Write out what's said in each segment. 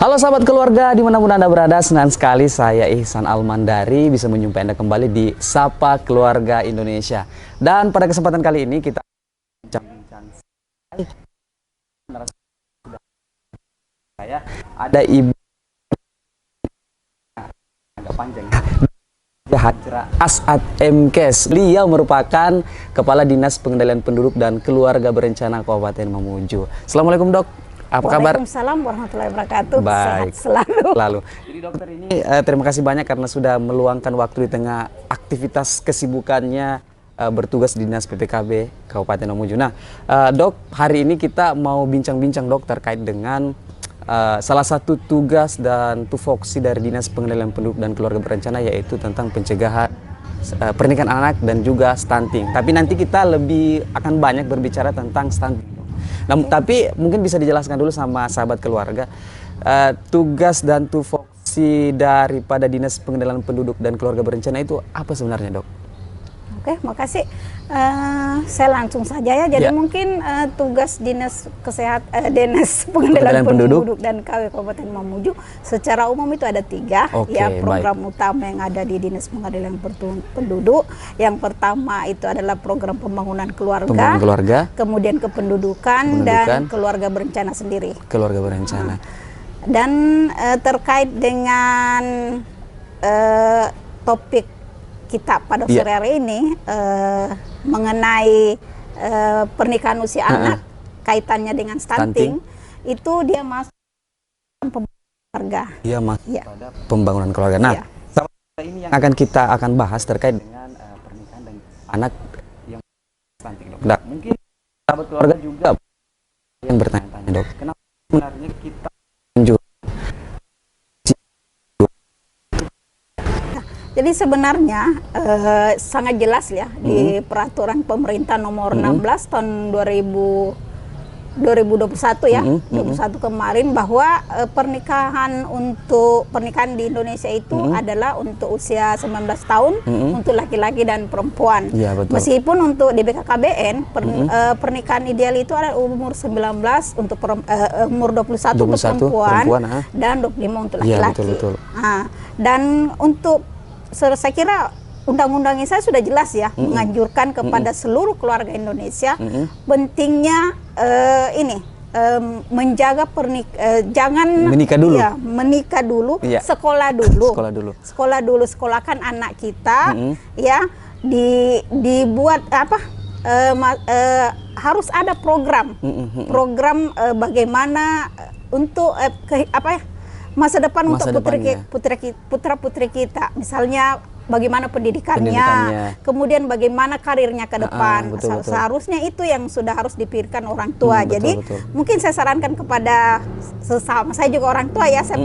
Halo sahabat keluarga, dimanapun Anda berada, senang sekali saya Ihsan Almandari bisa menjumpai Anda kembali di Sapa Keluarga Indonesia. Dan pada kesempatan kali ini kita bincang-bincang saya ada Ibu agak panjang ya, Hajra As'ad MKes. Beliau merupakan Kepala Dinas Pengendalian Penduduk dan Keluarga Berencana Kabupaten Mamuju. Assalamualaikum dok. Apa kabar? Waalaikumsalam warahmatullahi wabarakatuh. Baik. Sehat selalu. Jadi dokter ini terima kasih banyak karena sudah meluangkan waktu di tengah aktivitas kesibukannya bertugas di Dinas PPKB Kabupaten Mamuju. Nah, dok, hari ini kita mau bincang-bincang dok terkait dengan salah satu tugas dan tupoksi dari Dinas Pengendalian Penduduk dan Keluarga Berencana, yaitu tentang pencegahan pernikahan anak dan juga stunting. Tapi nanti kita lebih akan banyak berbicara tentang stunting. Nah, tapi mungkin bisa dijelaskan dulu sama sahabat keluarga tugas dan tupoksi daripada Dinas Pengendalian Penduduk dan Keluarga Berencana itu apa sebenarnya, dok? Oke, makasih. Saya langsung saja ya. Jadi mungkin tugas Dinas Dinas Pengendalian Penduduk dan KW Kabupaten Mamuju secara umum itu ada 3. Ya, program utama yang ada di Dinas Pengendalian Penduduk. Yang pertama itu adalah program pembangunan keluarga, kemudian kependudukan dan keluarga berencana sendiri. Keluarga berencana. Dan terkait dengan topik kita pada sore hari ini mengenai pernikahan usia anak, kaitannya dengan stunting, itu dia masuk pembangunan keluarga. Dia masuk pada pembangunan keluarga. Nah, ini yang akan bahas terkait dengan pernikahan dan anak yang stunting, dok. Nah, mungkin sahabat keluarga juga yang bertanya-tanya, dok, kenapa sebenarnya kita Jadi sebenarnya sangat jelas ya di peraturan pemerintah nomor 16 tahun 2021 ya, 2021 kemarin, bahwa pernikahan di Indonesia itu adalah untuk usia 19 tahun untuk laki-laki dan perempuan. Ya, meskipun untuk di BKKBN pernikahan ideal itu adalah umur 19 untuk umur 21 untuk perempuan dan 25 untuk laki-laki. Nah, dan untuk saya kira undang-undangnya saya sudah jelas ya, menganjurkan kepada seluruh keluarga Indonesia pentingnya menjaga jangan menikah dulu, menikah dulu, sekolah dulu, sekolahkan anak kita, ya, dibuat harus ada program bagaimana untuk masa depan untuk putra-putri kita, misalnya bagaimana pendidikannya, kemudian bagaimana karirnya ke depan. Seharusnya itu yang sudah harus dipikirkan orang tua. Jadi mungkin saya sarankan kepada sesama saya juga orang tua ya, saya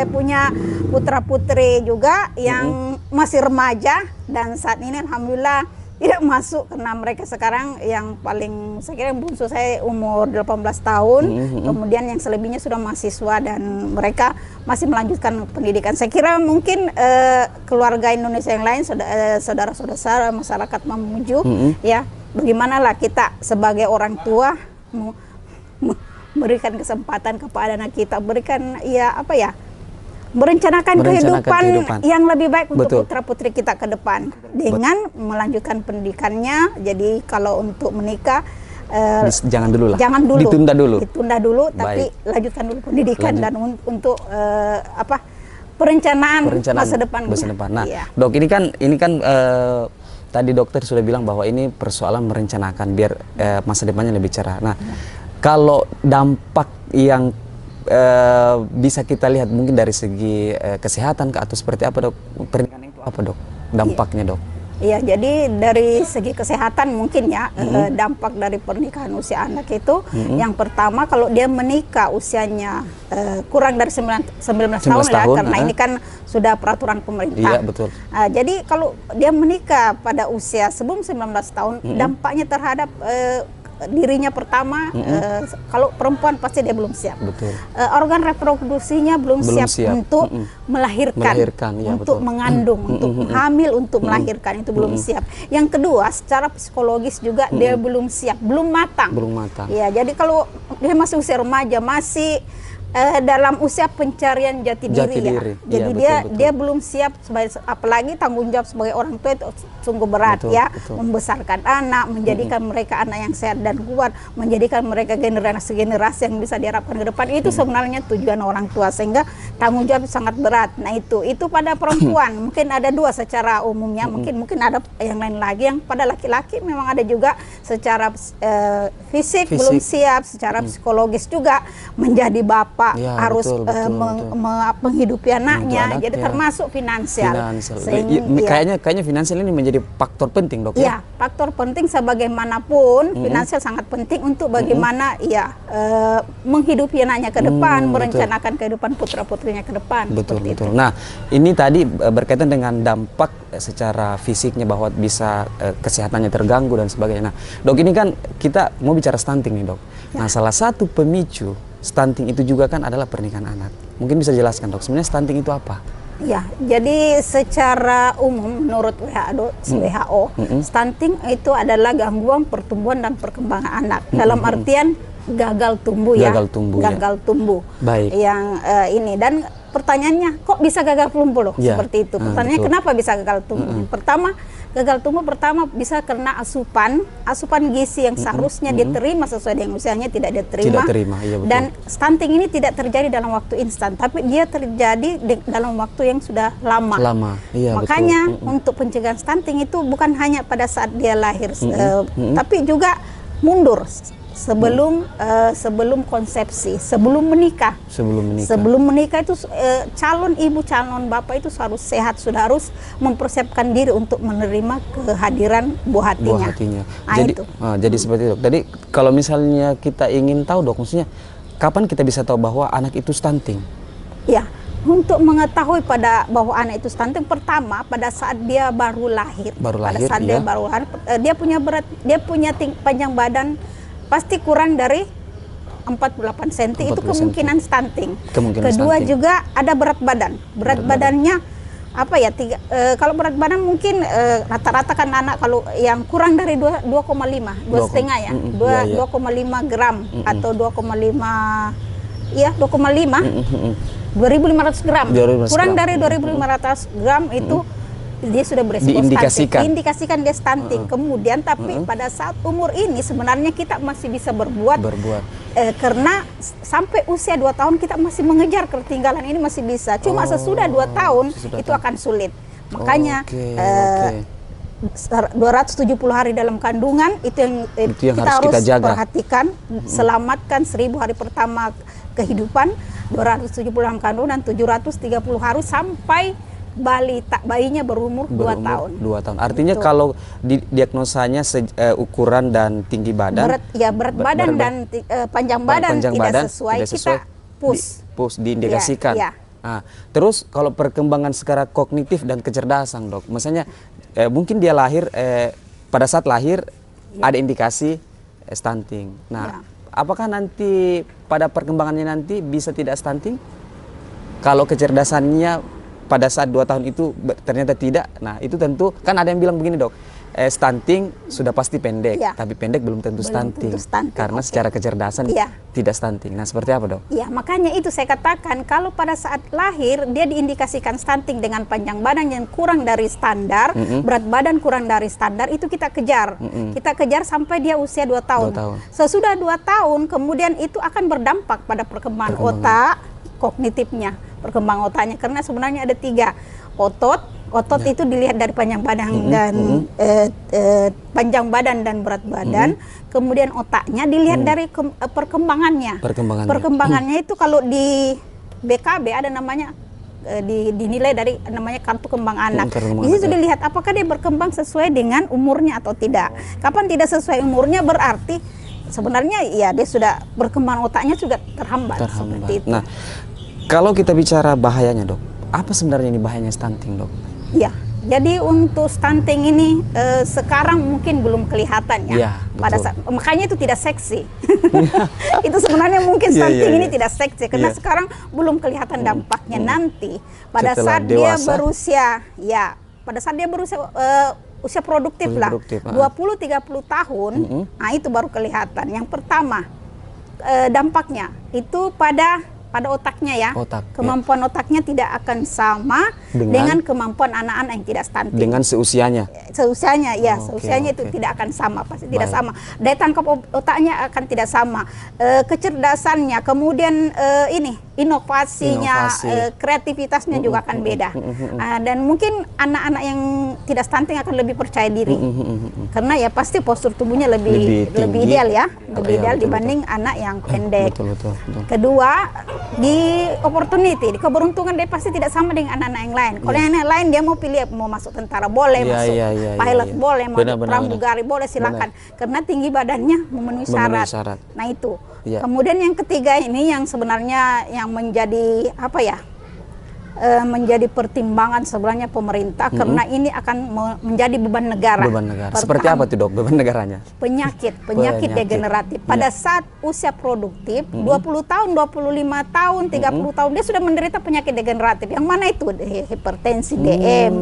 punya putra-putri juga yang masih remaja dan saat ini alhamdulillah tidak masuk, karena mereka sekarang yang paling, saya kira yang bungsu saya umur 18 tahun, kemudian yang selebihnya sudah mahasiswa dan mereka masih melanjutkan pendidikan. Saya kira mungkin keluarga Indonesia yang lain, saudara-saudara masyarakat Mamuju, ya, bagaimanalah kita sebagai orang tua memberikan kesempatan kepada anak kita, merencanakan kehidupan yang lebih baik untuk putra-putri kita ke depan dengan melanjutkan pendidikannya. Jadi kalau untuk menikah jangan dulu, ditunda dulu, tapi lanjutkan dulu pendidikan dan untuk perencanaan masa depan. Nah, dok, ini kan tadi dokter sudah bilang bahwa ini persoalan merencanakan biar masa depannya lebih cerah. Nah, kalau dampak yang bisa kita lihat mungkin dari segi kesehatan atau seperti apa, dok, pernikahan itu apa, dok, dampaknya, dok? Iya, jadi dari segi kesehatan mungkin ya, dampak dari pernikahan usia anak itu, yang pertama kalau dia menikah usianya kurang dari 19 tahun ya, karena ini kan sudah peraturan pemerintah. Iya, betul. Jadi kalau dia menikah pada usia sebelum 19 tahun, dampaknya terhadap dirinya pertama, kalau perempuan pasti dia belum siap. Organ reproduksinya belum siap untuk melahirkan, untuk mengandung, untuk hamil, untuk melahirkan, itu belum siap. Yang kedua, secara psikologis juga dia belum siap, belum matang. Ya, jadi kalau dia masih usia remaja, masih dalam usia pencarian jati diri ya. Jadi dia belum siap sebagai, apalagi tanggung jawab sebagai orang tua itu sungguh berat ya. Membesarkan anak, menjadikan mereka anak yang sehat dan kuat, menjadikan mereka generasi yang bisa diharapkan ke depan, itu sebenarnya tujuan orang tua, sehingga tanggung jawab sangat berat. Nah itu pada perempuan mungkin ada dua secara umumnya, mungkin ada yang lain lagi. Yang pada laki-laki memang ada juga secara fisik belum siap, secara psikologis juga menjadi bapak. Ya, harus menghidupi anaknya, jadi termasuk finansial. Kayaknya finansial ini menjadi faktor penting, Dok. Ya, faktor penting sebagaimanapun finansial sangat penting untuk bagaimana menghidupi anaknya ke depan, merencanakan kehidupan putra-putrinya ke depan. Betul. Nah, ini tadi berkaitan dengan dampak secara fisiknya bahwa bisa kesehatannya terganggu dan sebagainya. Nah, Dok, ini kan kita mau bicara stunting nih, Dok. Nah, salah satu pemicu stunting itu juga kan adalah pernikahan anak. Mungkin bisa jelaskan, Dok, sebenarnya stunting itu apa? Ya, jadi secara umum menurut WHO, stunting itu adalah gangguan pertumbuhan dan perkembangan anak. Dalam artian gagal tumbuh. Gagal tumbuh. Baik. Yang ini, dan pertanyaannya kok bisa gagal tumbuh loh? Seperti itu. Pertanyaannya kenapa bisa gagal tumbuh? Gagal tumbuh pertama bisa karena asupan gizi yang seharusnya diterima sesuai dengan usianya tidak diterima. Iya, betul. Dan stunting ini tidak terjadi dalam waktu instan, tapi dia terjadi dalam waktu yang sudah lama. Iya, makanya untuk pencegahan stunting itu bukan hanya pada saat dia lahir, tapi juga mundur sebelum konsepsi, sebelum menikah. Sebelum menikah itu calon ibu, calon bapak itu harus sehat, sudah harus mempersiapkan diri untuk menerima kehadiran buah hatinya. Jadi seperti itu. Jadi kalau misalnya kita ingin tahu, Dok, maksudnya kapan kita bisa tahu bahwa anak itu stunting? Ya, untuk mengetahui bahwa anak itu stunting, pertama pada saat dia baru lahir. Dia punya panjang badan pasti kurang dari 48 cm, itu kemungkinan stunting. Kedua juga ada berat badan. Berat badannya apa ya? Kalau berat badan mungkin rata-rata kan anak kalau yang kurang dari 2,5 ya, 2,5 gram atau 2,5 gram. Kurang dari 2.500 gram itu dia sudah beresiko diindikasikan dia stunting. Kemudian tapi pada saat umur ini sebenarnya kita masih bisa berbuat. Karena sampai usia 2 tahun kita masih mengejar ketertinggalan ini masih bisa. Cuma sesudah 2 tahun itu akan sulit. Makanya 270 hari dalam kandungan itu yang kita harus perhatikan. Selamatkan 1000 hari pertama kehidupan, 270 dalam kandungan, dan 730 hari sampai bayinya berumur 2 tahun. 2 tahun. Artinya kalau diagnosanya ukuran dan tinggi badan, berat badan dan panjang badan tidak sesuai, kita push diindikasikan. Nah, terus kalau perkembangan secara kognitif dan kecerdasan, Dok, misalnya mungkin dia lahir pada saat lahir ada indikasi stunting. Nah, apakah nanti pada perkembangannya nanti bisa tidak stunting? Kalau kecerdasannya pada saat 2 tahun itu ternyata tidak. Nah, itu tentu kan ada yang bilang begini, Dok, stunting sudah pasti pendek, tapi pendek belum tentu stunting. Karena secara kecerdasan tidak stunting. Nah, seperti apa, Dok? Ya, makanya itu saya katakan kalau pada saat lahir dia diindikasikan stunting dengan panjang badan yang kurang dari standar, berat badan kurang dari standar, itu kita kejar. Kita kejar sampai dia usia 2 tahun. Sesudah 2 tahun kemudian itu akan berdampak pada perkembangan otak, kognitifnya, perkembangan otaknya, karena sebenarnya ada 3 otot itu dilihat dari panjang badan dan panjang badan dan berat badan. Kemudian otaknya dilihat dari perkembangannya. Perkembangannya itu kalau di BKB ada namanya dinilai dari namanya kartu kembang anak. Di situ dilihat apakah dia berkembang sesuai dengan umurnya atau tidak. Kapan tidak sesuai umurnya berarti sebenarnya ya dia sudah berkembang otaknya juga terhambat. Seperti itu. Nah, kalau kita bicara bahayanya, Dok, apa sebenarnya ini bahayanya stunting, Dok? Ya, jadi untuk stunting ini sekarang mungkin belum kelihatan ya. Pada saat, makanya itu tidak seksi. Itu sebenarnya mungkin stunting ini tidak seksi karena sekarang belum kelihatan dampaknya nanti. Pada setelah saat dewasa, dia berusia, pada saat dia berusia usia produktif lah, 20-30 tahun, nah itu baru kelihatan. Yang pertama dampaknya itu pada pada otaknya ya. Otak, kemampuan otaknya tidak akan sama dengan kemampuan anak-anak yang tidak stunting. Dengan seusianya. Seusianya ya, seusianya itu tidak akan sama, pasti tidak sama. Daya tangkap otaknya akan tidak sama. Kecerdasannya, kemudian inovasinya, kreativitasnya juga akan beda. Dan mungkin anak-anak yang tidak stunting akan lebih percaya diri. Karena ya pasti postur tubuhnya lebih ideal ya, lebih ideal dibanding anak yang pendek. Betul. Kedua, di opportunity, di keberuntungan dia pasti tidak sama dengan anak-anak yang lain. Kalau yang lain dia mau pilih mau masuk tentara boleh, masuk pilot boleh, mau pramugari boleh, silakan. Karena tinggi badannya memenuhi syarat. Nah itu. Kemudian yang ketiga ini yang sebenarnya yang menjadi apa ya? Menjadi pertimbangan sebenarnya pemerintah karena ini akan menjadi beban negara. Beban negara. Seperti apa tuh dok beban negaranya? Penyakit degeneratif. Pada saat usia produktif 20 tahun, 25 tahun, 30 tahun dia sudah menderita penyakit degeneratif. Yang mana itu? Hipertensi, DM,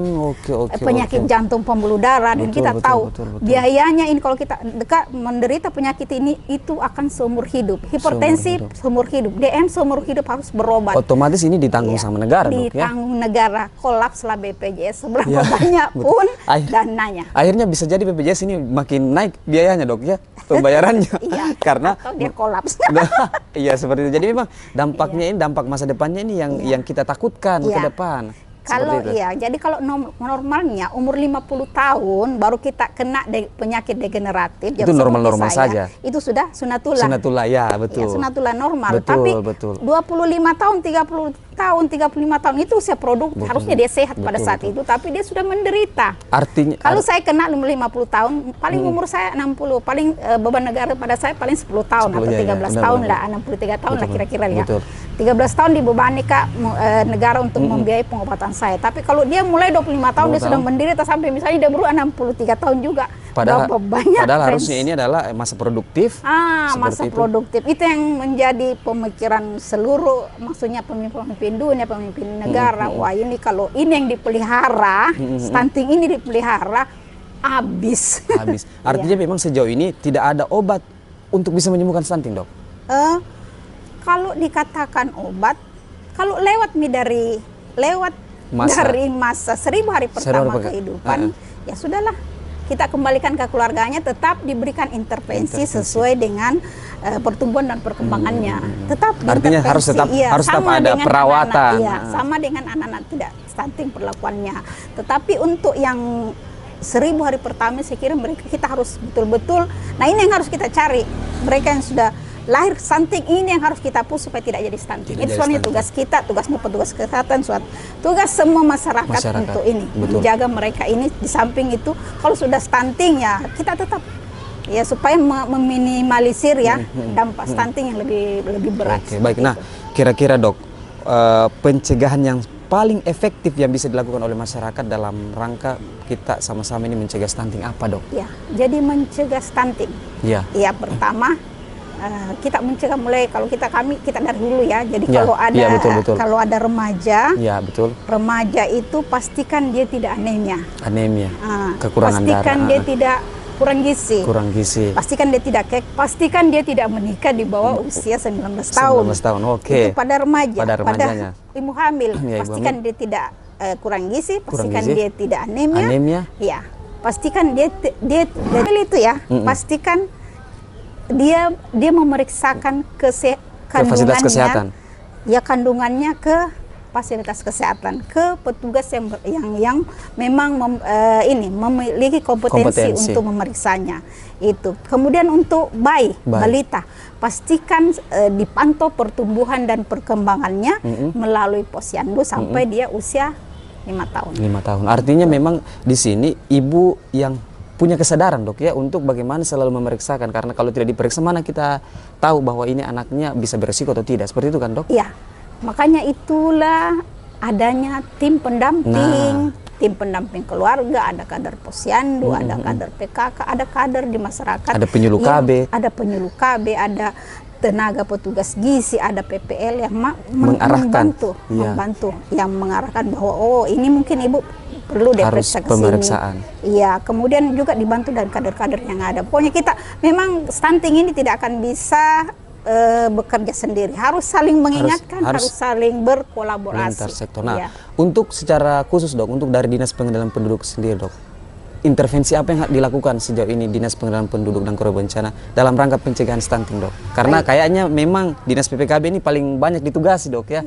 penyakit jantung pembuluh darah, dan kita tahu biayanya ini kalau kita menderita penyakit ini itu akan seumur hidup. Hipertensi seumur hidup, DM seumur hidup harus berobat. Otomatis ini ditanggung sama negara. Ditanggung negara, kolapslah BPJS seberapa banyak pun dananya. Akhirnya bisa jadi BPJS ini makin naik biayanya dok ya, pembayarannya. Karena atau dia kolaps. Iya seperti itu. Jadi memang dampaknya ini, dampak masa depannya ini yang kita takutkan ke depan. Kalau jadi kalau normalnya umur 50 tahun baru kita kena penyakit degeneratif. Itu normal-normal saja. Itu sudah sunatullah. Sunatullah ya, betul. Ya, sunatullah normal. Tapi 25 tahun, 30 tahun, 35 tahun itu usia produktif. Harusnya dia sehat pada saat itu, tapi dia sudah menderita. Artinya kalau saya kena 50 tahun, paling umur saya 60, paling beban negara pada saya paling 10 tahun atau 13 tahun lah, 63 tahun lah kira-kira ya. 13 tahun dibebani negara untuk membiayai pengobatan saya. Tapi kalau dia mulai 25 tahun dia sudah menderita sampai misalnya dia baru 63 tahun juga. Padahal harusnya ini adalah masa produktif. Masa produktif itu yang menjadi pemikiran seluruh, maksudnya pemimpin dunia, pemimpin negara. Wah ini kalau ini yang dipelihara, stunting ini dipelihara, habis. Artinya memang sejauh ini tidak ada obat untuk bisa menyembuhkan stunting dok? Kalau dikatakan obat, kalau lewat dari masa 1000 hari pertama kehidupan, ya sudahlah, kita kembalikan ke keluarganya, tetap diberikan intervensi sesuai dengan pertumbuhan dan perkembangannya. Tetap artinya harus tetap ada perawatan. Sama dengan anak-anak tidak stunting perlakuannya. Tetapi untuk yang 1000 hari pertama saya kira kita harus betul-betul, nah ini yang harus kita cari, mereka yang sudah lahir stunting ini yang harus kita push supaya tidak jadi stunting. Itu soalnya tugas kita, tugasnya petugas kesehatan, tugas semua masyarakat untuk ini, menjaga mereka ini. Di samping itu kalau sudah stunting ya kita tetap ya supaya meminimalisir ya dampak stunting yang lebih berat. Baik. Nah, kira-kira dok, pencegahan yang paling efektif yang bisa dilakukan oleh masyarakat dalam rangka kita sama-sama ini mencegah stunting apa dok? Ya, jadi mencegah stunting. Ya, pertama kita mencegah mulai kalau kita dari dulu ya. Jadi kalau ada remaja, remaja itu pastikan dia tidak anemia. Kekurangan pastikan darah. Dia tidak kurang gizi. Pastikan dia tidak pastikan dia tidak menikah di bawah usia 19 tahun. 19 tahun. Itu pada remaja. Pada ibu hamil, pastikan dia tidak kurang gizi, pastikan dia tidak anemia. Ya, pastikan dia itu ya, pastikan dia memeriksakan fasilitas kesehatan. Ya, kandungannya ke fasilitas kesehatan, ke petugas yang memang memiliki kompetensi untuk memeriksanya. Itu. Kemudian untuk balita, pastikan dipantau pertumbuhan dan perkembangannya melalui posyandu sampai dia usia 5 tahun. 5 tahun. Artinya memang di sini ibu yang punya kesadaran dok ya untuk bagaimana selalu memeriksakan, karena kalau tidak diperiksa mana kita tahu bahwa ini anaknya bisa beresiko atau tidak, seperti itu kan dok? Iya, makanya itulah adanya tim pendamping, tim pendamping keluarga, ada kader posyandu, ada kader PKK, ada kader di masyarakat, ada penyuluh KB, ada tenaga petugas gizi, ada PPL yang membantu, yang mengarahkan bahwa ini mungkin ibu perlu diperiksa ke sini. Iya, kemudian juga dibantu dari kader-kader yang ada. Pokoknya kita memang stunting ini tidak akan bisa bekerja sendiri, harus saling mengingatkan, harus saling berkolaborasi lintas sektor. Nah, untuk secara khusus dok, untuk dari Dinas Pengendalian Penduduk sendiri dok, intervensi apa yang dilakukan sejauh ini Dinas Pengendalian Penduduk dan Korban Bencana dalam rangka pencegahan stunting dok? Karena kayaknya memang Dinas PPKB ini paling banyak ditugasi dok ya.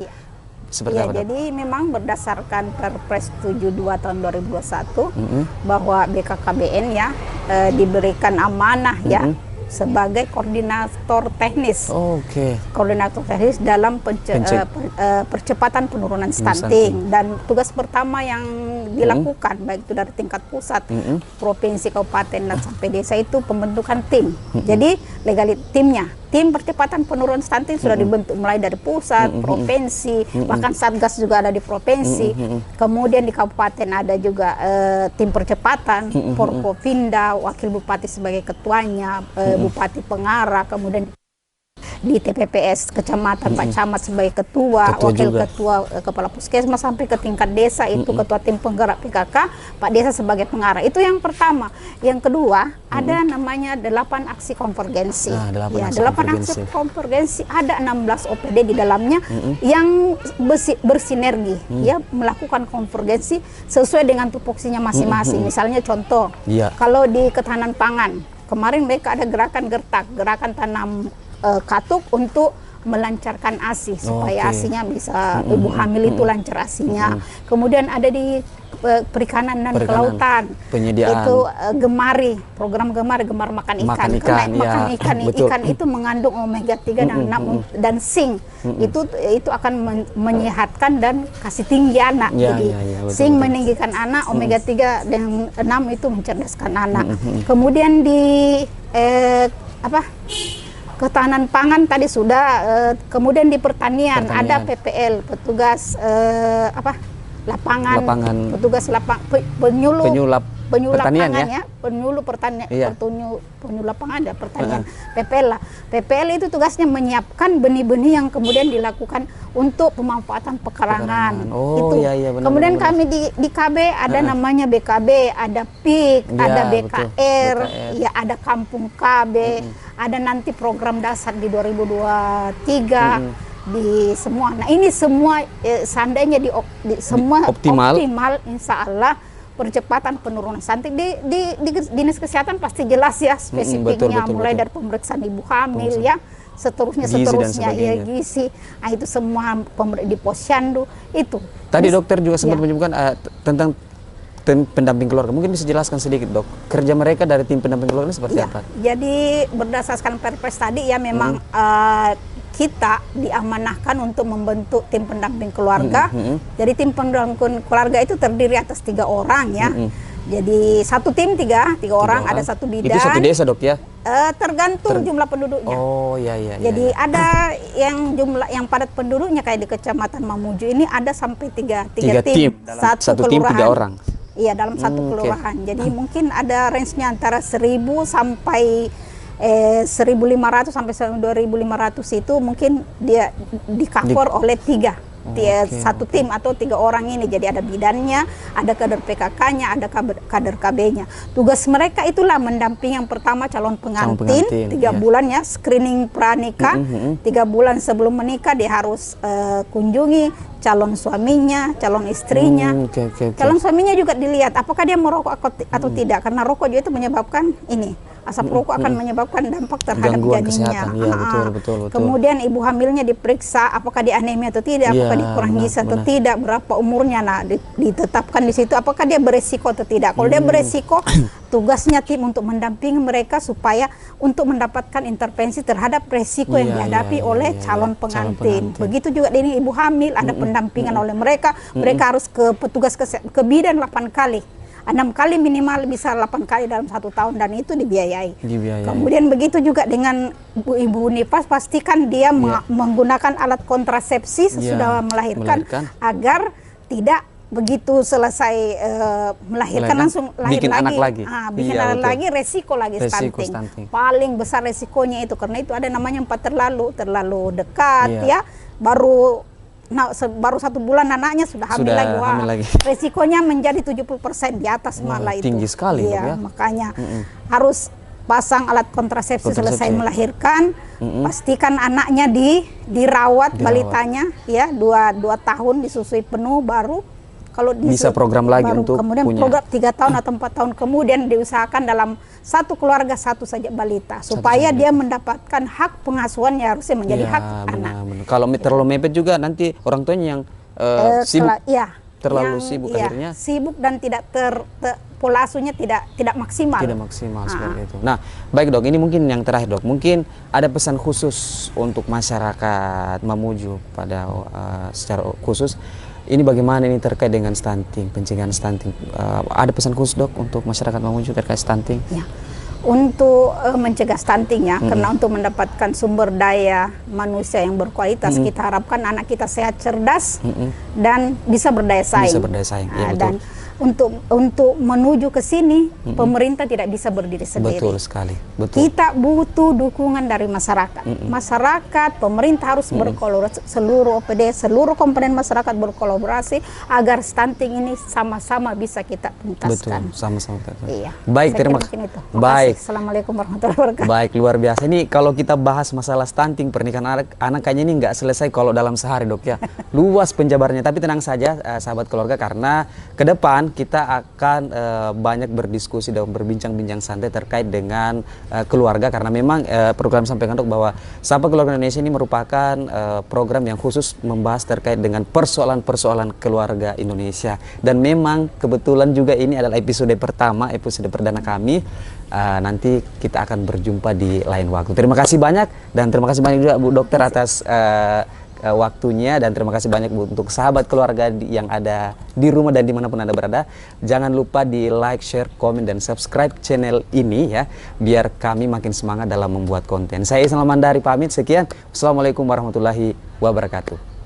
Seperti apa, jadi memang berdasarkan Perpres 72 tahun 2021 bahwa BKKBN ya diberikan amanah ya sebagai koordinator teknis. Koordinator teknis dalam percepatan penurunan stunting. Dan tugas pertama yang dilakukan baik itu dari tingkat pusat, provinsi, kabupaten dan sampai desa itu pembentukan tim. Jadi timnya, tim percepatan penurunan stunting sudah dibentuk mulai dari pusat, provinsi, bahkan Satgas juga ada di provinsi. Kemudian di kabupaten ada juga tim percepatan, Forkopimda, wakil bupati sebagai ketuanya, bupati pengarah, kemudian di TPPS kecamatan Pak Camat sebagai ketua wakil juga. Ketua kepala puskesmas sampai ke tingkat desa itu ketua tim penggerak PKK, Pak Desa sebagai pengarah. Itu yang pertama. Yang kedua ada namanya 8 aksi konvergensi. 8 aksi konvergensi ada 16 OPD di dalamnya yang bersinergi ya melakukan konvergensi sesuai dengan tupoksinya masing-masing. Misalnya contoh kalau di ketahanan pangan kemarin mereka ada gerakan gertak, gerakan tanam katuk untuk melancarkan ASI supaya ASInya bisa ibu hamil itu lancar ASInya. Kemudian ada di perikanan dan kelautan penyediaan itu Gemari, program Gemar makan ikan. Makan ikan itu mengandung omega 3 dan 6 dan zinc. Itu akan menyehatkan dan kasih tinggi anak. Jadi zinc meninggikan anak, omega 3 dan 6 itu mencerdaskan anak. Kemudian di ketahanan pangan tadi sudah, kemudian di pertanian ada PPL, petugas lapangan, petugas penyuluh pertanian lapangan penyuluh pertanian, penyuluh lapangan ada pertanian, PPL lah. PPL itu tugasnya menyiapkan benih-benih yang kemudian dilakukan untuk pemanfaatan pekarangan. Kemudian kami di KB ada namanya BKB, ada PIK, ada BKR, ya ada Kampung KB, ada nanti program dasar di 2023. Di semua. Nah ini semua seandainya semua optimal insya Allah percepatan penurunan stunting di Dinas Kesehatan pasti jelas ya spesifiknya, mulai dari pemeriksaan ibu hamil ya seterusnya ya gizi. Nah itu semua di posyandu itu. Tadi dokter juga sempat menyebutkan tentang tim pendamping keluarga. Mungkin bisa jelaskan sedikit dok, kerja mereka dari tim pendamping keluarga ini seperti apa? Jadi berdasarkan Perpres tadi ya memang kita diamanahkan untuk membentuk tim pendamping keluarga. Jadi tim pendamping keluarga itu terdiri atas 3 orang ya. Jadi satu tim tiga orang, ada satu bidan. Itu satu desa dok ya? Tergantung jumlah penduduknya. Jadi ada yang padat penduduknya kayak di Kecamatan Mamuju ini ada sampai tiga tim. Satu tim 3 orang. Iya dalam satu kelurahan. Jadi mungkin ada range-nya antara 1000 sampai 1.500 sampai 2.500 itu mungkin dia di-cover oleh 3 satu tim atau 3 orang ini. Jadi ada bidannya, ada kader PKK-nya, ada kader KB-nya. Tugas mereka itulah mendampingi yang pertama calon pengantin 3 bulan ya, screening pranikah. 3 bulan sebelum menikah dia harus kunjungi calon suaminya, calon istrinya. Calon suaminya juga dilihat apakah dia merokok atau tidak, karena rokok juga itu menyebabkan asap rokok akan menyebabkan dampak terhadap janinnya. Betul. Kemudian ibu hamilnya diperiksa apakah dia anemia atau tidak, apakah dia kurang gizi atau tidak, berapa umurnya. Nah, ditetapkan di situ apakah dia beresiko atau tidak. Kalau dia beresiko, tugasnya tim untuk mendampingi mereka supaya untuk mendapatkan intervensi terhadap resiko yang dihadapi oleh calon pengantin. Begitu juga ini ibu hamil, ada pendampingan oleh mereka. Mereka harus ke petugas ke bidan 8 kali. 6 kali minimal, bisa 8 kali dalam 1 tahun, dan itu dibiayai. Kemudian begitu juga dengan ibu nifas, pastikan dia menggunakan alat kontrasepsi sesudah melahirkan agar tidak begitu selesai melahirkan langsung lahir lagi. Bikin anak lagi, resiko lagi stunting. Paling besar resikonya itu, karena itu ada namanya 4 terlalu dekat ya, baru 1 bulan anaknya sudah hamil lagi. Resikonya menjadi 70% di atas malah itu. Tinggi sekali ya. Makanya harus pasang alat kontrasepsi selesai melahirkan, pastikan anaknya dirawat balitanya ya 2 tahun disusui penuh, baru kalau bisa program lagi untuk kemudian punya. program 3 tahun atau 4 tahun kemudian diusahakan dalam satu keluarga satu saja balita supaya dia mendapatkan hak pengasuhan yang harusnya menjadi hak anak. Kalau terlalu mepet juga nanti orang tuanya yang sibuk, terlalu sibuk akhirnya sibuk dan tidak pola asuhnya tidak maksimal. Tidak maksimal seperti itu. Nah, baik Dok, ini mungkin yang terakhir Dok. Mungkin ada pesan khusus untuk masyarakat Mamuju pada secara khusus. Ini bagaimana ini terkait dengan stunting, pencegahan stunting. Ada pesan khusus Dok untuk masyarakat Mamuju terkait stunting? Ya. Untuk mencegah stunting ya, karena untuk mendapatkan sumber daya manusia yang berkualitas, kita harapkan anak kita sehat, cerdas, dan bisa berdaya saing. Bisa berdaya saing, ya, betul. Dan untuk menuju ke sini, pemerintah tidak bisa berdiri sendiri. Betul sekali. Betul. Kita butuh dukungan dari masyarakat. Masyarakat, pemerintah harus berkolaborasi, seluruh OPD, seluruh komponen masyarakat berkolaborasi agar stunting ini sama-sama bisa kita tuntaskan. Betul, sama-sama. Iya. Baik, terima kasih. Baik. Assalamualaikum warahmatullahi wabarakatuh. Baik, luar biasa. Ini kalau kita bahas masalah stunting, pernikahan anak kayaknya ini nggak selesai kalau dalam sehari Dok ya. Luas penjabarannya, tapi tenang saja sahabat keluarga, karena ke depan kita akan banyak berdiskusi dan berbincang-bincang santai terkait dengan keluarga, karena memang program sampaikan Dok bahwa Sapa Keluarga Indonesia ini merupakan program yang khusus membahas terkait dengan persoalan-persoalan keluarga Indonesia, dan memang kebetulan juga ini adalah episode pertama, episode perdana kami. Nanti kita akan berjumpa di lain waktu. Terima kasih banyak, dan terima kasih banyak juga Bu Dokter atas waktunya, dan terima kasih banyak untuk sahabat keluarga yang ada di rumah dan dimanapun Anda berada. Jangan lupa di like, share, komen, dan subscribe channel ini ya, biar kami makin semangat dalam membuat konten. Saya Islam Mandari pamit, sekian. Wassalamualaikum warahmatullahi wabarakatuh.